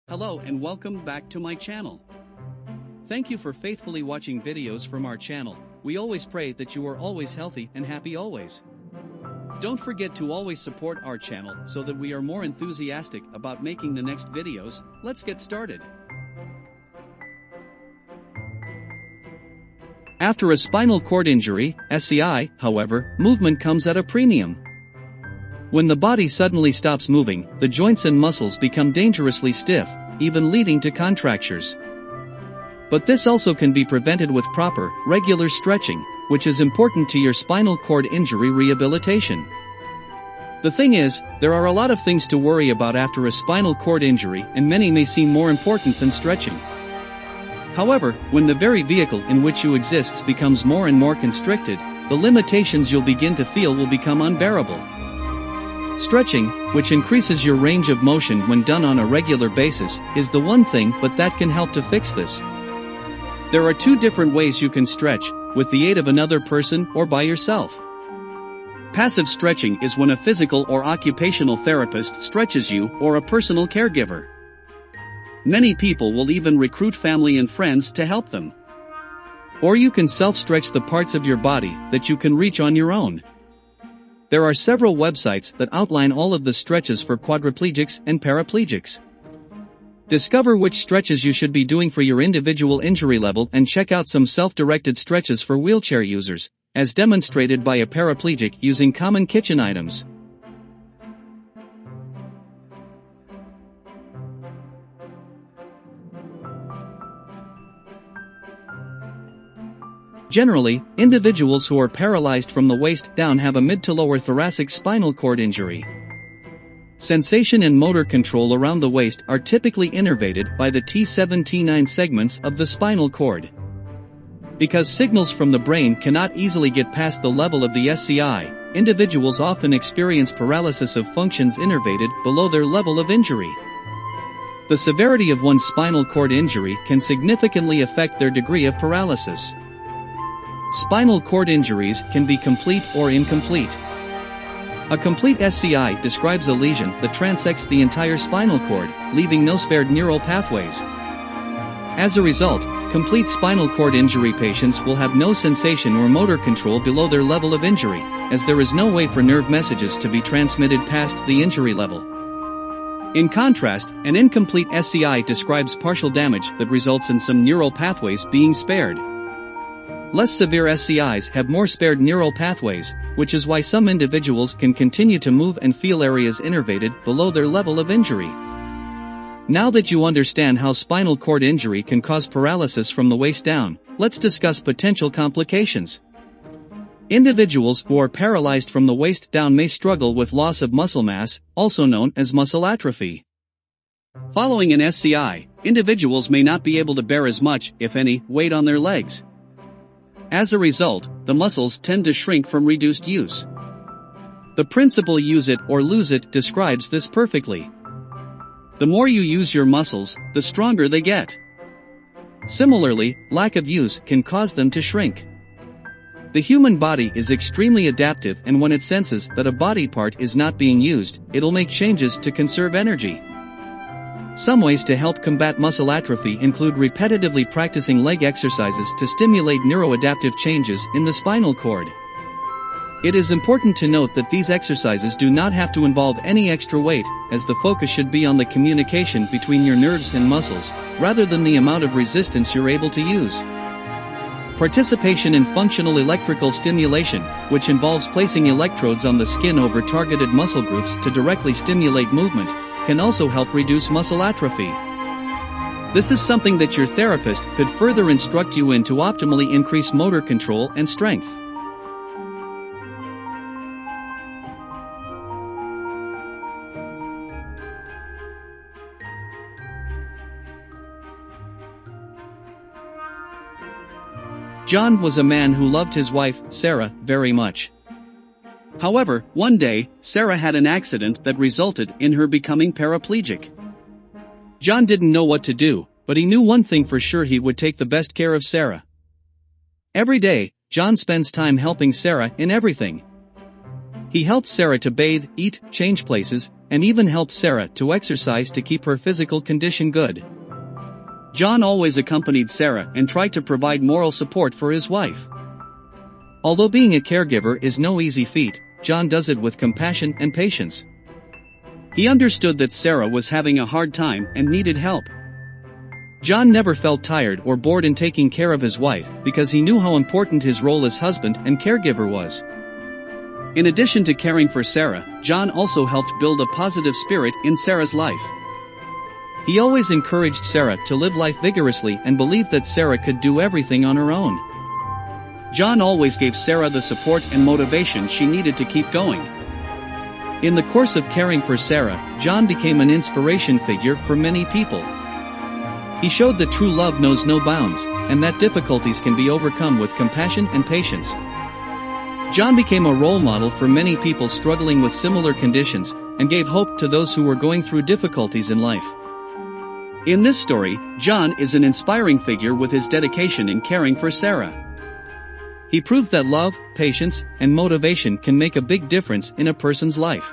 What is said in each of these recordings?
Hello and welcome back to my channel. Thank you for faithfully watching videos from our channel. We always pray that you are always healthy and happy always. Don't forget to always support our channel so that we are more enthusiastic about making the next videos. Let's get started. After a spinal cord injury, SCI, however, movement comes at a premium. When the body suddenly stops moving, the joints and muscles become dangerously stiff, even leading to contractures. But this also can be prevented with proper, regular stretching, which is important to your spinal cord injury rehabilitation. The thing is, there are a lot of things to worry about after a spinal cord injury, and many may seem more important than stretching. However, when the very vehicle in which you exist becomes more and more constricted, the limitations you'll begin to feel will become unbearable. Stretching, which increases your range of motion when done on a regular basis, is the one thing but that can help to fix this. There are two different ways you can stretch, with the aid of another person or by yourself. Passive stretching is when a physical or occupational therapist stretches you or a personal caregiver. Many people will even recruit family and friends to help them. Or you can self-stretch the parts of your body that you can reach on your own. There are several websites that outline all of the stretches for quadriplegics and paraplegics. Discover which stretches you should be doing for your individual injury level and check out some self-directed stretches for wheelchair users, as demonstrated by a paraplegic using common kitchen items. Generally, individuals who are paralyzed from the waist down have a mid to lower thoracic spinal cord injury. Sensation and motor control around the waist are typically innervated by the T7-T9 segments of the spinal cord. Because signals from the brain cannot easily get past the level of the SCI, individuals often experience paralysis of functions innervated below their level of injury. The severity of one's spinal cord injury can significantly affect their degree of paralysis. Spinal cord injuries can be complete or incomplete. A complete SCI describes a lesion that transects the entire spinal cord, leaving no spared neural pathways. As a result, complete spinal cord injury patients will have no sensation or motor control below their level of injury, as there is no way for nerve messages to be transmitted past the injury level. In contrast, an incomplete SCI describes partial damage that results in some neural pathways being spared. Less severe SCIs have more spared neural pathways, which is why some individuals can continue to move and feel areas innervated below their level of injury. Now that you understand how spinal cord injury can cause paralysis from the waist down, let's discuss potential complications. Individuals who are paralyzed from the waist down may struggle with loss of muscle mass, also known as muscle atrophy. Following an SCI, individuals may not be able to bear as much, if any, weight on their legs. As a result, the muscles tend to shrink from reduced use. The principle use it or lose it describes this perfectly. The more you use your muscles, the stronger they get. Similarly, lack of use can cause them to shrink. The human body is extremely adaptive, and when it senses that a body part is not being used, it'll make changes to conserve energy. Some ways to help combat muscle atrophy include repetitively practicing leg exercises to stimulate neuroadaptive changes in the spinal cord. It is important to note that these exercises do not have to involve any extra weight, as the focus should be on the communication between your nerves and muscles, rather than the amount of resistance you're able to use. Participation in functional electrical stimulation, which involves placing electrodes on the skin over targeted muscle groups to directly stimulate movement, can also help reduce muscle atrophy. This is something that your therapist could further instruct you in to optimally increase motor control and strength. John was a man who loved his wife, Sarah, very much. However, one day, Sarah had an accident that resulted in her becoming paraplegic. John didn't know what to do, but he knew one thing for sure: he would take the best care of Sarah. Every day, John spends time helping Sarah in everything. He helped Sarah to bathe, eat, change places, and even helped Sarah to exercise to keep her physical condition good. John always accompanied Sarah and tried to provide moral support for his wife. Although being a caregiver is no easy feat, John does it with compassion and patience. He understood that Sarah was having a hard time and needed help. John never felt tired or bored in taking care of his wife because he knew how important his role as husband and caregiver was. In addition to caring for Sarah, John also helped build a positive spirit in Sarah's life. He always encouraged Sarah to live life vigorously and believed that Sarah could do everything on her own. John always gave Sarah the support and motivation she needed to keep going. In the course of caring for Sarah, John became an inspiration figure for many people. He showed that true love knows no bounds, and that difficulties can be overcome with compassion and patience. John became a role model for many people struggling with similar conditions, and gave hope to those who were going through difficulties in life. In this story, John is an inspiring figure with his dedication in caring for Sarah. He proved that love, patience, and motivation can make a big difference in a person's life.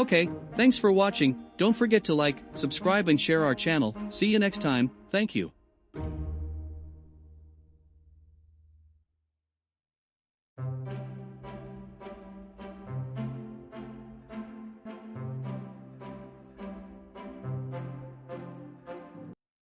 Okay, thanks for watching. Don't forget to like, subscribe and share our channel. See you next time. Thank you.